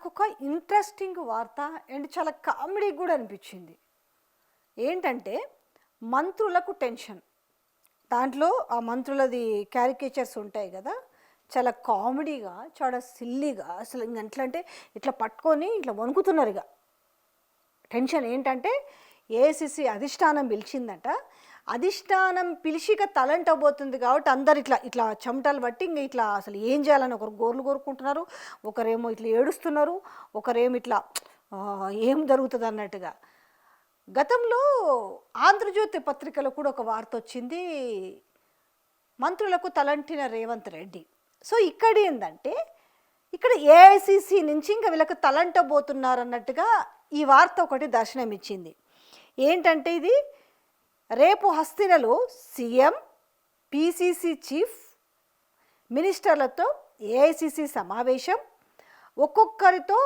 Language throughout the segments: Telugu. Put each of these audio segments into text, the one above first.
నాకొక ఇంట్రెస్టింగ్ వార్త అండ్ చాలా కామెడీ కూడా అనిపించింది. ఏంటంటే మంత్రులకు టెన్షన్. దాంట్లో ఆ మంత్రులది క్యారికేచర్స్ ఉంటాయి కదా, చాలా కామెడీగా, చాలా సిల్లీగా, అసలు ఇంక ఎట్లా అంటే ఇట్లా పట్టుకొని ఇట్లా వణుకుతున్నారు. ఇక టెన్షన్ ఏంటంటే ఏఐసిసి అధిష్టానం పిలిచిందట. అధిష్టానం పిలిచిక తలంటబోతుంది కాబట్టి అందరు ఇట్లా ఇట్లా చెమటలు పట్టి ఇంక ఇట్లా అసలు ఏం చేయాలని ఒకరు గోర్లు కోరుకుంటున్నారు, ఒకరేమో ఇట్లా ఏడుస్తున్నారు, ఒకరేమో ఇట్లా ఏం జరుగుతుంది అన్నట్టుగా. గతంలో ఆంధ్రజ్యోతి పత్రికలో కూడా ఒక వార్త వచ్చింది, మంత్రులకు తలంటిన రేవంత్ రెడ్డి. సో ఇక్కడ ఏంటంటే ఇక్కడ ఏఐసిసి నుంచి ఇంకా వీళ్ళకి తలంటబోతున్నారన్నట్టుగా ఈ వార్త ఒకటి దర్శనం ఇచ్చింది. ఏంటంటే ఇది రేపు హస్తినలో సీఎం, పిసిసి చీఫ్, మినిస్టర్లతో ఏఐసిసి సమావేశం, ఒక్కొక్కరితో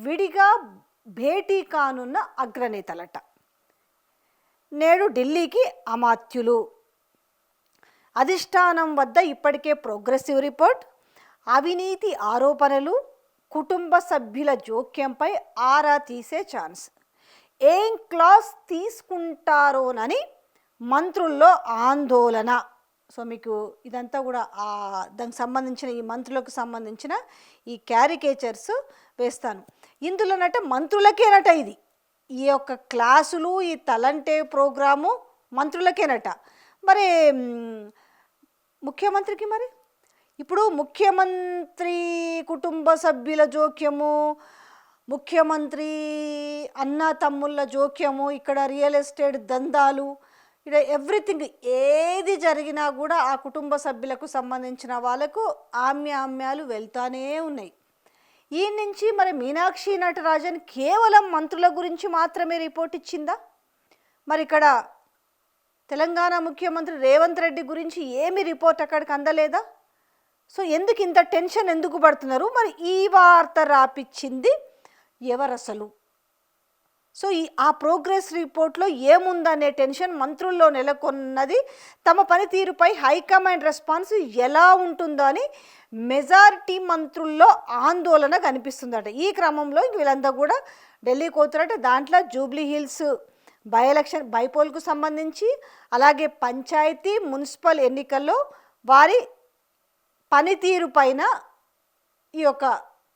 విడిగా భేటీ కానున్న అగ్రనేతలట. నేడు ఢిల్లీకి అమాత్యులు. అధిష్టానం వద్ద ఇప్పటికే ప్రోగ్రెసివ్ రిపోర్ట్, అవినీతి ఆరోపణలు, కుటుంబ సభ్యుల జోక్యంపై ఆరా తీసే ఛాన్స్. ఏం క్లాస్ తీసుకుంటారోనని మంత్రుల్లో ఆందోళన. సో మీకు ఇదంతా కూడా దానికి సంబంధించిన ఈ మంత్రులకు సంబంధించిన ఈ క్యారికేచర్స్ వేస్తాను. ఇందులోనట మంత్రులకేనట ఇది, ఈ యొక్క క్లాసులు, ఈ తలంటే ప్రోగ్రాము మంత్రులకేనట. మరి ముఖ్యమంత్రికి మరి ఇప్పుడు ముఖ్యమంత్రి కుటుంబ సభ్యుల జోక్యము, ముఖ్యమంత్రి అన్న తమ్ముళ్ళ జోక్యము, ఇక్కడ రియల్ ఎస్టేట్ దందాలు, ఇక్కడ ఎవ్రీథింగ్ ఏది జరిగినా కూడా ఆ కుటుంబ సభ్యులకు సంబంధించిన వాళ్ళకు ఆమ్యాలు వెళ్తానే ఉన్నాయి. ఈ నుంచి మరి మీనాక్షి నటరాజన్ కేవలం మంత్రుల గురించి మాత్రమే రిపోర్ట్ ఇచ్చిందా? మరి ఇక్కడ తెలంగాణ ముఖ్యమంత్రి రేవంత్ రెడ్డి గురించి ఏమి రిపోర్ట్ అక్కడికి అందలేదా? సో ఎందుకు ఇంత టెన్షన్ ఎందుకు పడుతున్నారు? మరి ఈ వార్త రాపిచ్చింది ఎవరు అసలు? సో ఆ ప్రోగ్రెస్ రిపోర్ట్లో ఏముందనే టెన్షన్ మంత్రుల్లో నెలకొన్నది. తమ పనితీరుపై హైకమాండ్ రెస్పాన్స్ ఎలా ఉంటుందో అని మెజారిటీ మంత్రుల్లో ఆందోళన కనిపిస్తుందట. ఈ క్రమంలో వీళ్ళంతా కూడా ఢిల్లీకి పోతారట. దాంట్లో జూబ్లీ హిల్స్ బై ఎలక్షన్ బైపోల్కు సంబంధించి, అలాగే పంచాయతీ మున్సిపల్ ఎన్నికల్లో వారి పనితీరు పైన ఈ యొక్క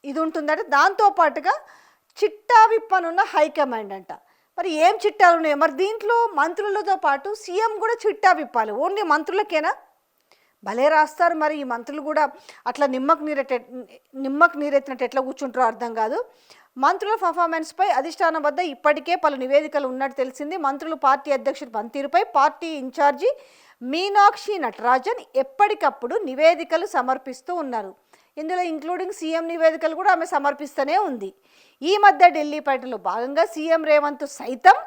ఇది ఉంటుందట. దాంతోపాటుగా చిట్టా విప్పనున్న హైకమాండ్ అంట. మరి ఏం చిట్టాలు ఉన్నాయి? మరి దీంట్లో మంత్రులతో పాటు సీఎం కూడా చిట్టా విప్పాలి. ఓన్లీ మంత్రులకేనా? భలే రాస్తారు. మరి ఈ మంత్రులు కూడా అట్లా నిమ్మకు నీరెత్తినట్టు ఎట్లా కూర్చుంటారో అర్థం కాదు. మంత్రుల పర్ఫార్మెన్స్పై అధిష్టానం వద్ద ఇప్పటికే పలు నివేదికలు ఉన్నట్టు తెలిసింది. మంత్రులు పార్టీ అధ్యక్షుడు పనితీరుపై పార్టీ ఇన్ఛార్జి మీనాక్షి నటరాజన్ ఎప్పటికప్పుడు నివేదికలు సమర్పిస్తూ ఉన్నారు. ఇందులో ఇంక్లూడింగ్ సీఎం నివేదికలు కూడా ఆమె సమర్పిస్తూనే ఉంది. ఈ మధ్య ఢిల్లీ పర్యటనలో భాగంగా సీఎం రేవంత్ సైతం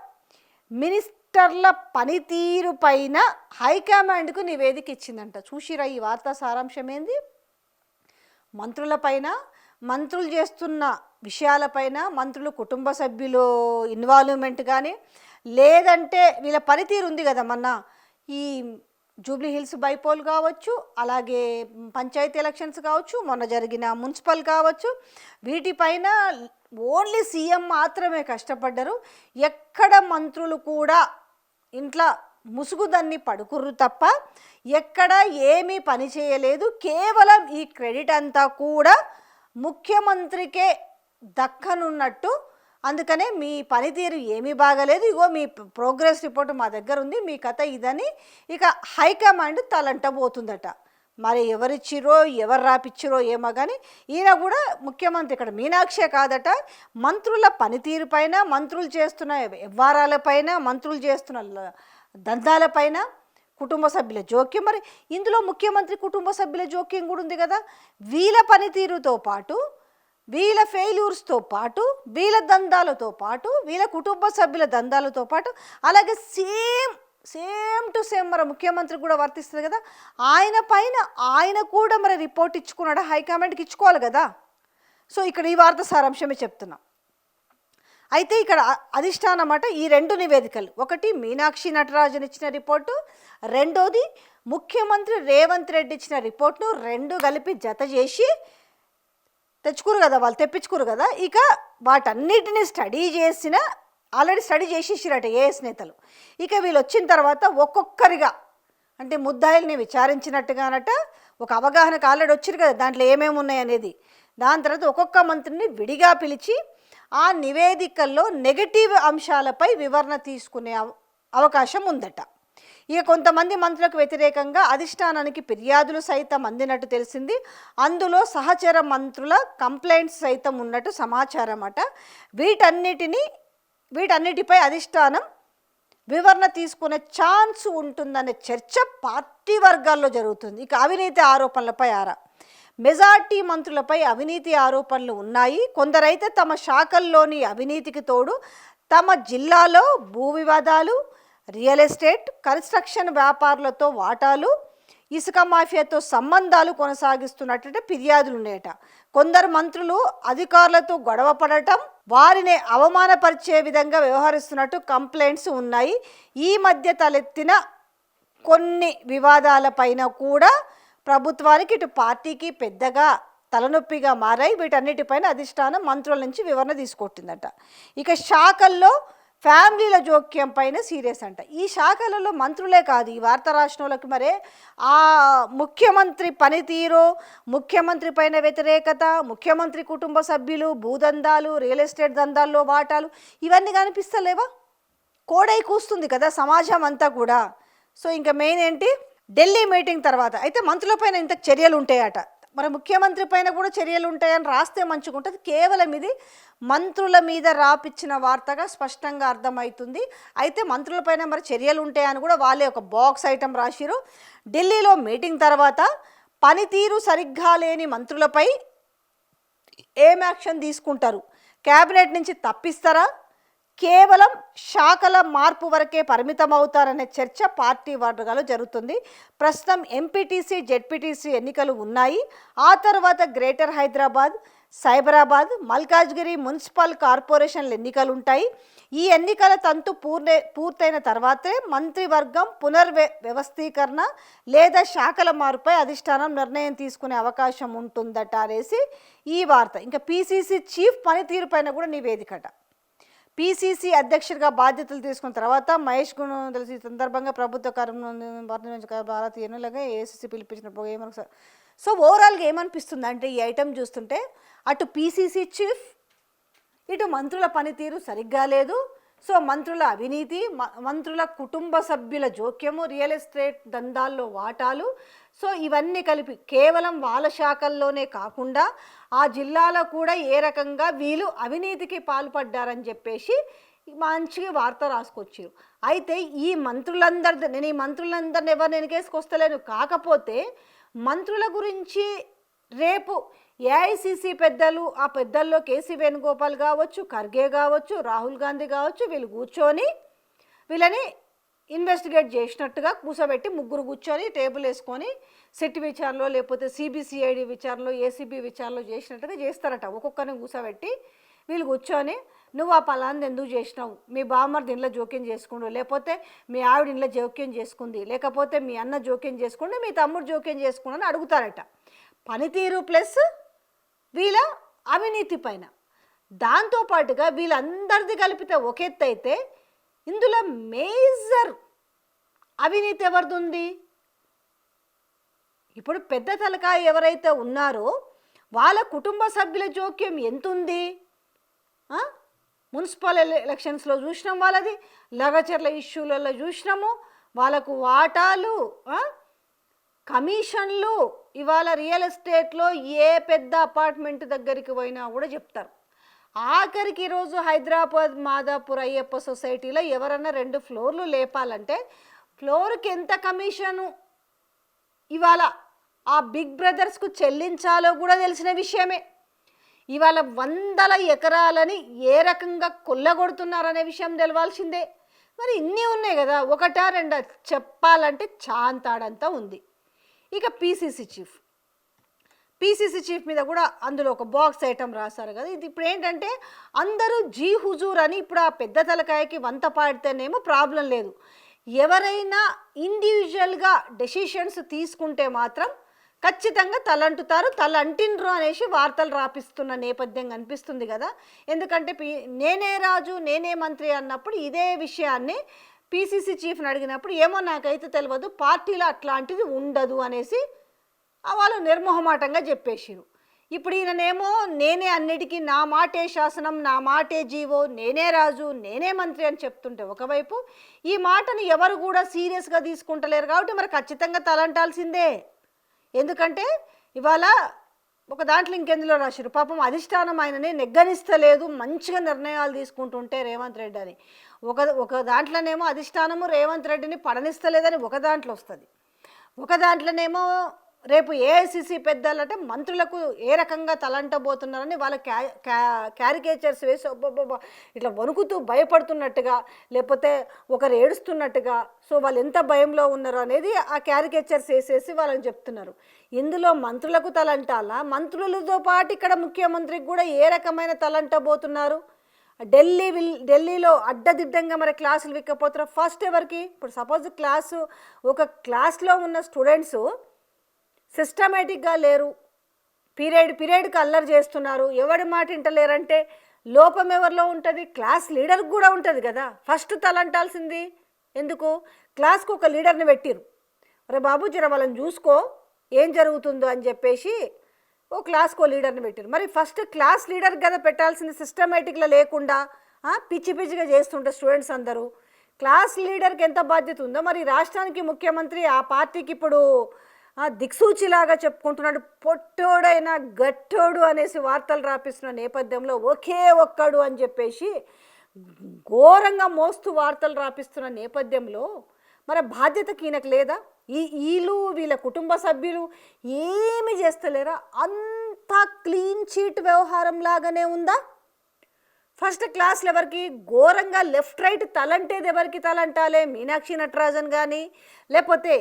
మినిస్టర్ల పనితీరు పైన హైకమాండ్కు నివేదిక ఇచ్చిందంట. చూసిరా ఈ వార్తా సారాంశం ఏంది? మంత్రులపైన, మంత్రులు చేస్తున్న విషయాలపైన, మంత్రులు కుటుంబ సభ్యులు ఇన్వాల్వ్మెంట్ కానీ, లేదంటే వీళ్ళ పనితీరు ఉంది కదా, మొన్న ఈ జూబ్లీ హిల్స్ బైపోల్ కావచ్చు, అలాగే పంచాయతీ ఎలక్షన్స్ కావచ్చు, మొన్న జరిగిన మున్సిపల్ కావచ్చు, వీటిపైన ఓన్లీ సీఎం మాత్రమే కష్టపడ్డారు. ఎక్కడ మంత్రులు కూడా ఇంట్లో ముసుగుదన్ని పడుకుర్రు తప్ప ఎక్కడ ఏమీ పని చేయలేదు. కేవలం ఈ క్రెడిట్ అంతా కూడా ముఖ్యమంత్రికే దక్కనున్నట్టు. అందుకనే మీ పనితీరు ఏమీ బాగలేదు, ఇగో మీ ప్రోగ్రెస్ రిపోర్ట్ మా దగ్గర ఉంది, మీ కథ ఇదని ఇక హైకమాండ్ తలంటబోతుందట. మరి ఎవరిచ్చిరో ఎవరు రాపిచ్చిరో ఏమో కానీ ఈయన కూడా ముఖ్యమంత్రి ఇక్కడ మీనాక్షే కాదట, మంత్రుల పనితీరు పైన, మంత్రులు చేస్తున్న వ్యవహారాలపైన, మంత్రులు చేస్తున్న దందాలపైన, కుటుంబ సభ్యుల జోక్యం. మరి ఇందులో ముఖ్యమంత్రి కుటుంబ సభ్యుల జోక్యం కూడా ఉంది కదా. వీళ్ళ పనితీరుతో పాటు, వీళ్ళ ఫెయిల్యూర్స్తో పాటు, వీళ్ళ దందాలతో పాటు, వీళ్ళ కుటుంబ సభ్యుల దందాలతో పాటు, అలాగే సేమ్ టు సేమ్ మరి ముఖ్యమంత్రి కూడా వర్తిస్తుంది కదా. ఆయన పైన ఆయన కూడా మరి రిపోర్ట్ ఇచ్చుకున్నాడా? హైకమాండ్కి ఇచ్చుకోవాలి కదా. సో ఇక్కడ ఈ వార్త సారాంశమే చెప్తున్నా. అయితే ఇక్కడ అధిష్టానం అట ఈ రెండు నివేదికలు, ఒకటి మీనాక్షి నటరాజన్ ఇచ్చిన రిపోర్టు, రెండోది ముఖ్యమంత్రి రేవంత్ రెడ్డి ఇచ్చిన రిపోర్ట్ను రెండు కలిపి జత చేసి తెచ్చుకురు కదా, వాళ్ళు తెప్పించుకురు కదా. ఇక వాటన్నిటిని ఆల్రెడీ స్టడీ చేసేసిరట ఏఎస్ నేతలు. ఇక వీళ్ళు వచ్చిన తర్వాత ఒక్కొక్కరిగా అంటే ముద్దాయిల్ని విచారించినట్టుగానట ఒక అవగాహనకు ఆల్రెడీ వచ్చిరు కదా దాంట్లో ఏమేమి ఉన్నాయి అనేది. దాని తర్వాత ఒక్కొక్క మంత్రిని విడిగా పిలిచి ఆ నివేదికల్లో నెగటివ్ అంశాలపై వివరణ తీసుకునే అవకాశం ఉందట. ఇక కొంతమంది మంత్రులకు వ్యతిరేకంగా అధిష్టానానికి ఫిర్యాదులు సైతం అందినట్టు తెలిసింది. అందులో సహచర మంత్రుల కంప్లైంట్స్ సైతం ఉన్నట్టు సమాచారం అట. వీటన్నిటిపై అధిష్టానం వివరణ తీసుకునే ఛాన్స్ ఉంటుందనే చర్చ పార్టీ వర్గాల్లో జరుగుతుంది. ఇక అవినీతి ఆరోపణలపై మెజార్టీ మంత్రులపై అవినీతి ఆరోపణలు ఉన్నాయి. కొందరైతే తమ శాఖల్లోని అవినీతికి తోడు తమ జిల్లాలో భూ వివాదాలు, రియల్ ఎస్టేట్, కన్స్ట్రక్షన్ వ్యాపారులతో వాటాలు, ఇసుక మాఫియాతో సంబంధాలు కొనసాగిస్తున్నట్టు ఫిర్యాదులు ఉన్నాయట. కొందరు మంత్రులు అధికారులతో గొడవ పడటం, వారిని అవమానపరిచే విధంగా వ్యవహరిస్తున్నట్టు కంప్లైంట్స్ ఉన్నాయి. ఈ మధ్య తలెత్తిన కొన్ని వివాదాలపైన కూడా ప్రభుత్వానికి ఇటు పార్టీకి పెద్దగా తలనొప్పిగా మారాయి. వీటన్నిటిపైన అధిష్టానం మంత్రుల నుంచి వివరణ తీసుకొట్టిందట. ఇక శాఖల్లో ఫ్యామిలీల జోక్యం పైన సీరియస్ అంట. ఈ శాఖలలో మంత్రులే కాదు, ఈ వార్త రాష్ట్రాలకు మరే ఆ ముఖ్యమంత్రి పనితీరు, ముఖ్యమంత్రి పైన వ్యతిరేకత, ముఖ్యమంత్రి కుటుంబ సభ్యులు, భూదందాలు, రియల్ ఎస్టేట్ దందాల్లో వాటాలు ఇవన్నీ కనిపిస్తలేవా? కోడై కూస్తుంది కదా సమాజం అంతా కూడా. సో ఇంకా మెయిన్ ఏంటి, ఢిల్లీ మీటింగ్ తర్వాత అయితే మంత్రులపైన ఇంత చర్యలు ఉంటాయట. మరి ముఖ్యమంత్రి పైన కూడా చర్యలు ఉంటాయని రాస్తే మంచిగుంటుంది. కేవలం ఇది మంత్రుల మీద రాపిచ్చిన వార్తగా స్పష్టంగా అర్థమవుతుంది. అయితే మంత్రులపైన మరి చర్యలు ఉంటాయని కూడా వాళ్ళే ఒక బాక్స్ ఐటమ్ రాసిరు. ఢిల్లీలో మీటింగ్ తర్వాత పనితీరు సరిగ్గా లేని మంత్రులపై ఏం యాక్షన్ తీసుకుంటారు? క్యాబినెట్ నుంచి తప్పిస్తారా? కేవలం శాఖల మార్పు వరకే పరిమితం అవుతారనే చర్చ పార్టీ వర్గాల్లో జరుగుతుంది. ప్రస్తుతం ఎంపీటీసీ, జెడ్పీటీసీ ఎన్నికలు ఉన్నాయి. ఆ తర్వాత గ్రేటర్ హైదరాబాద్, సైబరాబాద్, మల్కాజ్గిరి మున్సిపల్ కార్పొరేషన్ల ఎన్నికలు ఉంటాయి. ఈ ఎన్నికల తంతు పూర్తయిన తర్వాతే మంత్రివర్గం వ్యవస్థీకరణ లేదా శాఖల మార్పుపై అధిష్టానం నిర్ణయం తీసుకునే అవకాశం ఉంటుందట అనేసి ఈ వార్త. ఇంకా పీసీసీ చీఫ్ పనితీరు పైన కూడా నివేదికట. పీసీసీ అధ్యక్షుడిగా బాధ్యతలు తీసుకున్న తర్వాత మహేష్ గుణ తెలిసి ఈ సందర్భంగా ప్రభుత్వ భారతీయులుగా ఏసీసీ పిలిపించిన సో ఓవరాల్గా ఏమనిపిస్తుంది అంటే ఈ ఐటెం చూస్తుంటే అటు పీసీసీ చీఫ్, ఇటు మంత్రుల పనితీరు సరిగ్గా లేదు. సో మంత్రుల అవినీతి, మంత్రుల కుటుంబ సభ్యుల జోక్యము, రియల్ ఎస్టేట్ దందాల్లో వాటాలు, సో ఇవన్నీ కలిపి కేవలం వాళ్ళ శాఖల్లోనే కాకుండా ఆ జిల్లాలో కూడా ఏ రకంగా వీళ్ళు అవినీతికి పాల్పడ్డారని చెప్పేసి మంచిగా వార్త రాసుకొచ్చారు. అయితే ఈ మంత్రులందరినీ ఎవరు వెనకేసుకొస్తలేను. కాకపోతే మంత్రుల గురించి రేపు ఏఐసిసి పెద్దలు, ఆ పెద్దల్లో కేసీ వేణుగోపాల్ కావచ్చు, ఖర్గే కావచ్చు, రాహుల్ గాంధీ కావచ్చు, వీళ్ళు కూర్చొని వీళ్ళని ఇన్వెస్టిగేట్ చేసినట్టుగా కూర్చోబెట్టి ముగ్గురు కూర్చొని టేబుల్ వేసుకొని సిట్ విచారణలో లేకపోతే సిబిసిఐడి విచారణలో, ఏసీబీ విచారణలో చేసినట్టుగా చేస్తారట. ఒక్కొక్కరిని కూర్చోబెట్టి వీళ్ళు కూర్చొని నువ్వు ఆ పలాన్ని ఎందుకు చేసినావు, మీ బామ్మర్ది ఇంట్లో జోక్యం చేసుకుండు, లేకపోతే మీ ఆవిడ ఇంట్లో జోక్యం చేసుకుంది, లేకపోతే మీ అన్న జోక్యం చేసుకుంటే మీ తమ్ముడు జోక్యం చేసుకుండని అడుగుతారట. పనితీరు ప్లస్ వీళ్ళ అవినీతి పైన. దాంతోపాటుగా వీళ్ళందరిది కలిపితే ఒక ఎత్తు అయితే ఇందులో మేజర్ అవినీతి ఎవరిది ఉంది? ఇప్పుడు పెద్ద తలకాయ ఎవరైతే ఉన్నారో వాళ్ళ కుటుంబ సభ్యుల జోక్యం ఎంత ఉంది? మున్సిపల్ ఎలక్షన్స్లో చూసినాం, వాళ్ళది లగచర్ల ఇష్యూలలో చూసినాము, వాళ్ళకు వాటాలు, కమిషన్లు. ఇవాళ రియల్ ఎస్టేట్లో ఏ పెద్ద అపార్ట్మెంట్ దగ్గరికి పోయినా కూడా చెప్తారు. ఆఖరికి ఈరోజు హైదరాబాద్ మాదాపూర్ అయ్యప్ప సొసైటీలో ఎవరన్నా 2 ఫ్లోర్లు లేపాలంటే ఫ్లోర్కి ఎంత కమిషను ఇవాళ ఆ బిగ్ బ్రదర్స్కు చెల్లించాలో కూడా తెలిసిన విషయమే. ఇవాళ 100 ఎకరాలని ఏ రకంగా కొల్లగొడుతున్నారనే విషయం తెలవాల్సిందే. మరి ఇన్ని ఉన్నాయి కదా, ఒకటా రెండా చెప్పాలంటే చాంతాడంతా ఉంది. ఇక పీసీసీ చీఫ్ మీద కూడా అందులో ఒక బాక్స్ ఐటమ్ రాశారు కదా. ఇది ఇప్పుడు ఏంటంటే అందరూ జీ హుజూర్ అని ఇప్పుడు ఆ పెద్ద తలకాయకి వంత పాడితేనేమో ప్రాబ్లం లేదు. ఎవరైనా ఇండివిజువల్గా డెసిషన్స్ తీసుకుంటే మాత్రం ఖచ్చితంగా తలంటుతారు, తలంటిండ్రు అనేసి వార్తలు రాపిస్తున్న నేపథ్యం కనిపిస్తుంది కదా. ఎందుకంటే నేనే రాజు నేనే మంత్రి అన్నప్పుడు ఇదే విషయాన్ని పీసీసీ చీఫ్ని అడిగినప్పుడు ఏమో నాకైతే తెలియదు, పార్టీలో అట్లాంటిది ఉండదు అనేసి వాళ్ళు నిర్మోహమాటంగా చెప్పేసిరు. ఇప్పుడు ఈయననేమో నేనే అన్నిటికీ, నా మాటే శాసనం, నా మాటే జీవో, నేనే రాజు నేనే మంత్రి అని చెప్తుంటే ఒకవైపు ఈ మాటను ఎవరు కూడా సీరియస్గా తీసుకుంటలేరు. కాబట్టి మరి ఖచ్చితంగా తలంటాల్సిందే. ఎందుకంటే ఇవాళ ఒక దాంట్లో ఇంకెందులో రాశారు, పాపం అధిష్టానం ఆయనని నెగ్గనిస్తలేదు, మంచిగా నిర్ణయాలు తీసుకుంటుంటే రేవంత్ రెడ్డి అని. ఒక దాంట్లోనేమో అధిష్టానము రేవంత్ రెడ్డిని పడనిస్తలేదని ఒక దాంట్లో వస్తుంది, ఒక దాంట్లోనేమో రేపు ఏఐసిసి పెద్దలంటే మంత్రులకు ఏ రకంగా తలంటబోతున్నారని వాళ్ళ క్యారికేచర్స్ వేసి ఇట్లా వణుకుతూ భయపడుతున్నట్టుగా, లేకపోతే ఒకరు ఏడుస్తున్నట్టుగా, సో వాళ్ళు ఎంత భయంలో ఉన్నారో అనేది ఆ క్యారికేచర్స్ వేసేసి వాళ్ళని చెప్తున్నారు. ఇందులో మంత్రులకు తలంటాలా, మంత్రులతో పాటు ఇక్కడ ముఖ్యమంత్రికి కూడా ఏ రకమైన తలంటబోతున్నారు. ఢిల్లీలో అడ్డదిడ్డంగా మరి క్లాసులు విక్కపోతున్నారు. ఫస్ట్ ఎవరికి, ఇప్పుడు సపోజ్ ఒక క్లాస్లో ఉన్న స్టూడెంట్స్ సిస్టమేటిక్గా లేరు, పీరియడ్కి అల్లరి చేస్తున్నారు, ఎవరి మాట వింటలేరంటే లోపం ఎవరిలో ఉంటుంది, క్లాస్ లీడర్కి కూడా ఉంటుంది కదా. ఫస్ట్ తలంటాల్సింది ఎందుకు, క్లాస్కి ఒక లీడర్ని పెట్టిరు, రే బాబు జర వాళ్ళని చూసుకో ఏం జరుగుతుందో అని చెప్పేసి ఓ క్లాస్కో లీడర్ని పెట్టారు. మరి ఫస్ట్ క్లాస్ లీడర్ కదా పెట్టాల్సింది, సిస్టమేటిక్లో లేకుండా పిచ్చి పిచ్చిగా చేస్తుంటే స్టూడెంట్స్ అందరూ. క్లాస్ లీడర్కి ఎంత బాధ్యత ఉందో మరి రాష్ట్రానికి ముఖ్యమంత్రి ఆ పార్టీకి ఇప్పుడు దిక్సూచిలాగా చెప్పుకుంటున్నాడు. పొట్టోడైనా గట్టోడు అనేసి వార్తలు రాపిస్తున్న నేపథ్యంలో ఒకే ఒక్కడు అని చెప్పేసి ఘోరంగా మోస్తూ వార్తలు రాపిస్తున్న నేపథ్యంలో మరి బాధ్యతకి ఈయనకు లేదా? వీళ్ళ కుటుంబ సభ్యులు ఏమి చేస్తలేరా? అంతా క్లీన్ చీట్ వ్యవహారం లాగానే ఉందా? ఫస్ట్ క్లాస్లో ఎవరికి ఘోరంగా లెఫ్ట్ రైట్ తలంటేది ఎవరికి తలంటాలే, మీనాక్షి నటరాజన్ కానీ, లేకపోతే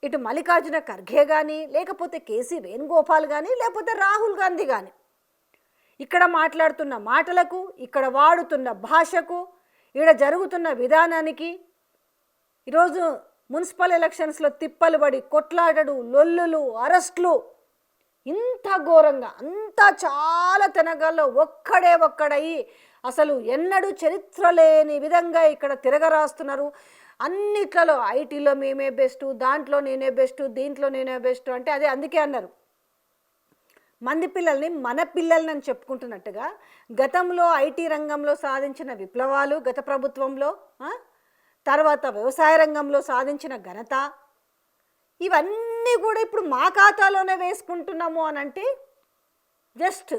ఇటు మల్లికార్జున ఖర్గే కానీ, లేకపోతే కేసీ వేణుగోపాల్ కానీ, లేకపోతే రాహుల్ గాంధీ కానీ. ఇక్కడ మాట్లాడుతున్న మాటలకు, ఇక్కడ వాడుతున్న భాషకు, ఇక్కడ జరుగుతున్న విధానానికి ఈరోజు మున్సిపల్ ఎలక్షన్స్లో తిప్పలు పడి కొట్లాడడు, లొల్లులు, అరెస్టులు, ఇంత ఘోరంగా అంతా చాలా తెనగాల్లో ఒక్కడై అసలు ఎన్నడూ చరిత్ర లేని విధంగా ఇక్కడ తిరగరాస్తున్నారు. అన్నిట్లలో ఐటీలో మేమే బెస్ట్, దాంట్లో నేనే బెస్ట్, దీంట్లో నేనే బెస్ట్ అంటే అదే. అందుకే అన్నారు మంది పిల్లల్ని మన పిల్లల్ని అని చెప్పుకుంటున్నట్టుగా గతంలో ఐటీ రంగంలో సాధించిన విప్లవాలు గత ప్రభుత్వంలో, తర్వాత వ్యవసాయ రంగంలో సాధించిన ఘనత, ఇవన్నీ కూడా ఇప్పుడు మా ఖాతాలోనే వేసుకుంటున్నాము అని అంటే జస్ట్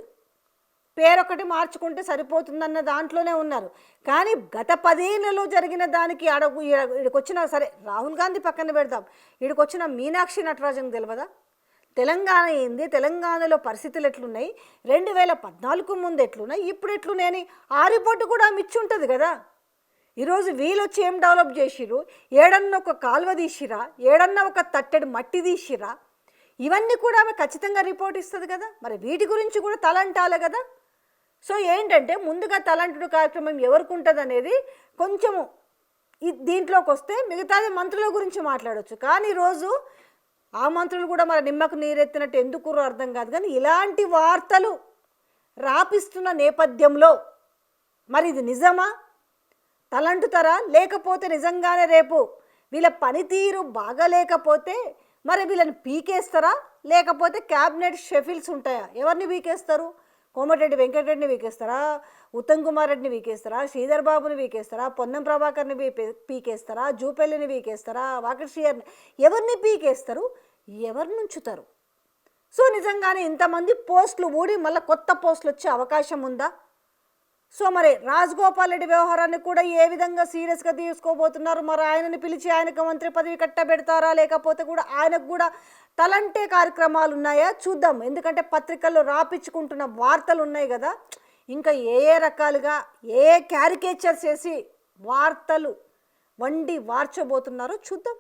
పేరొకటి మార్చుకుంటే సరిపోతుందన్న దాంట్లోనే ఉన్నారు. కానీ గత 10 ఏళ్లలో జరిగిన దానికి ఇక్కడికొచ్చిన, సరే రాహుల్ గాంధీ పక్కన పెడదాం, ఇక్కడికొచ్చిన మీనాక్షి నటరాజన్ తెలియదా? తెలంగాణ ఏంది, తెలంగాణలో పరిస్థితులు ఎట్లున్నాయి, 2014 ముందు ఎట్లున్నాయి, ఇప్పుడు ఎట్లున్నాయని ఆ రిపోర్టు కూడా మిచ్చి ఉంటుంది కదా. ఈరోజు వీళ్ళొచ్చి ఏం డెవలప్ చేసిరు, ఏడన్నా ఒక కాలువ తీసిరా, ఏడన్నా ఒక తట్టెడు మట్టి తీసిరా, ఇవన్నీ కూడా ఆమె ఖచ్చితంగా రిపోర్ట్ ఇస్తుంది కదా. మరి వీటి గురించి కూడా తలంటాలి కదా. సో ఏంటంటే ముందుగా తలంటుడు కార్యక్రమం ఎవరికి ఉంటుంది అనేది కొంచెము దీంట్లోకి వస్తే మిగతాది మంత్రుల గురించి మాట్లాడవచ్చు. కానీ ఈరోజు ఆ మంత్రులు కూడా మరి నిమ్మకు నీరెత్తినట్టు ఎందుకు అర్థం కాదు. కానీ ఇలాంటి వార్తలు రాపిస్తున్న నేపథ్యంలో మరి ఇది నిజమా, తలంటుతారా, లేకపోతే నిజంగానే రేపు వీళ్ళ పనితీరు బాగలేకపోతే మరి వీళ్ళని పీకేస్తారా, లేకపోతే క్యాబినెట్ షెఫిల్స్ ఉంటాయా? ఎవరిని పీకేస్తారు? కోమటిరెడ్డి వెంకటరెడ్డిని వీకేస్తారా, ఉత్తమ్ కుమార్ రెడ్డిని వీకేస్తారా, శ్రీధర్ బాబుని వీకేస్తారా, పొన్నం ప్రభాకర్ని పీకేస్తారా, జూపల్లిని వీకేస్తారా, వాకటి శ్రీయర్ని, ఎవరిని పీకేస్తారు, ఎవరిని ఉంచుతారు? సో నిజంగానే ఇంతమంది పోస్టులు ఊడి మళ్ళీ కొత్త పోస్టులు వచ్చే అవకాశం ఉందా? సో మరి రాజగోపాల్ రెడ్డి వ్యవహారాన్ని కూడా ఏ విధంగా సీరియస్గా తీసుకోబోతున్నారు? మరి ఆయనని పిలిచి ఆయనకు మంత్రి పదవి కట్టబెడతారా, లేకపోతే కూడా ఆయనకు కూడా తలంటే కార్యక్రమాలు ఉన్నాయా చూద్దాం. ఎందుకంటే పత్రికల్లో రాపించుకుంటున్న వార్తలు ఉన్నాయి కదా, ఇంకా ఏ రకాలుగా క్యారికేచర్స్ చేసి వార్తలు వండి వార్చబోతున్నారో చూద్దాం.